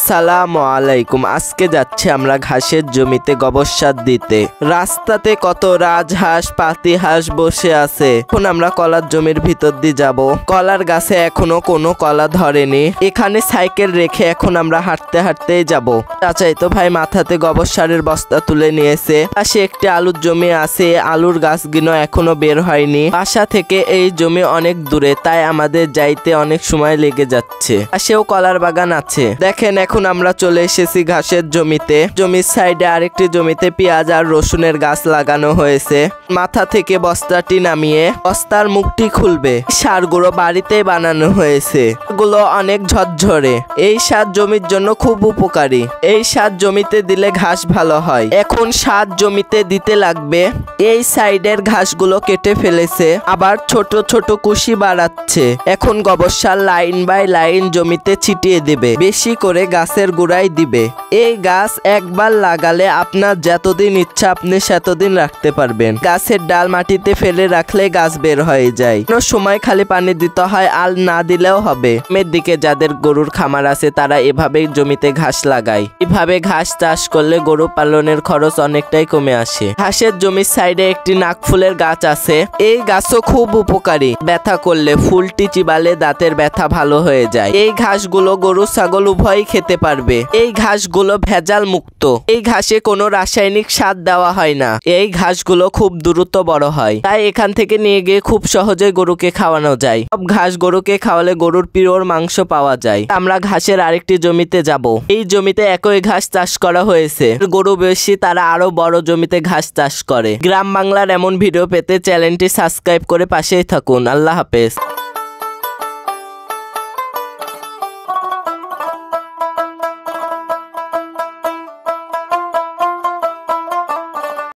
আসসালামু আলাইকুম। আজকে যাচ্ছি আমরা ঘাসের জমিতে গোবর সার দিতে। রাস্তাতে কত রাজহাঁস পাতি হাঁস বসে আছে। এখন আমরা কলার জমির ভিতর দিয়ে যাব। কলার গাছে এখনো কোনো কলা ধরেনি। এখানে সাইকেল রেখে এখন আমরা হাঁটতে হাঁটতেই যাব। চাচাই তো ভাই মাথাতে গোবর সারের বস্তা তুলে নিয়েছে। পাশে একটি আলুর জমি আছে, আলুর গাছগুলো এখনো বের হয়নি। বাসা থেকে এই জমি অনেক দূরে, তাই আমাদের যাইতে অনেক সময় লেগে যাচ্ছে। পাশেও কলার বাগান আছে। দেখেন এখন আমরা চলে এসেছি ঘাসের জমিতে। জমির সাইডে আরেকটি জমিতে পেঁয়াজ আর রসুনের গাছ লাগানো হয়েছে। মাথা থেকে বস্তাটি নামিয়ে বস্তার মুখটি খুলবে। সারগুলো বাড়িতেই বানানো হয়েছে। এগুলো অনেক ঝরঝরে। এই সার জমির জন্য খুব উপকারী। এই সার জমিতে দিলে ঘাস ভালো হয়। এখন সার জমিতে দিতে লাগবে। এই সাইডের ঘাসগুলো কেটে ফেলেছে, আবার ছোট ছোট কুশি বাড়াচ্ছে। এখন গোবর সার লাইন বাই লাইন জমিতে ছিটিয়ে দেবে। বেশি করে গাছের গোড়ায় দিবে। এই গাছ একবার লাগালে আপনার যতদিন ইচ্ছা আপনি সেতদিন রাখতে পারবেন। গাছের ডাল মাটিতে ফেলে রাখলে গাছ বের হয়ে যায়। কোনো সময় খালি পানি দিতে হয়, আর না দিলেও হবে। গ্রামের দিকে যাদের গরুর খামার আছে তারা এভাবেই জমিতে ঘাস লাগায়। এভাবে ঘাস চাষ করলে গরু পালনের খরচ অনেকটাই কমে আসে। ঘাসের জমির সাইডে একটি নাকফুলের গাছ আছে। এই গাছও খুব উপকারী। ব্যথা করলে ফুলটি চিবালে দাঁতের ব্যথা ভালো হয়ে যায়। এই ঘাসগুলো গরু ছাগল উভয়ই খেতে পারবে। এই ঘাসগুলো ভেজাল মুক্ত। এই ঘাসে কোনো রাসায়নিক সার দেওয়া হয় না। এই ঘাসগুলো খুব দ্রুত বড় হয়, তাই এখান থেকে নিয়ে গিয়ে খুব সহজে গরুকে খাওয়ানো যায়। সব ঘাস গরুকে খাওয়ালে গরুর পিওর মাংস পাওয়া যায়। আমরা ঘাসের আরেকটি জমিতে যাব। এই জমিতে একই ঘাস চাষ করা হয়েছে। গরু বেশি, তারা আরো বড় জমিতে ঘাস চাষ করে। গ্রাম বাংলার এমন ভিডিও পেতে চ্যানেলটি সাবস্ক্রাইব করে পাশেই থাকুন। আল্লাহ হাফেজ।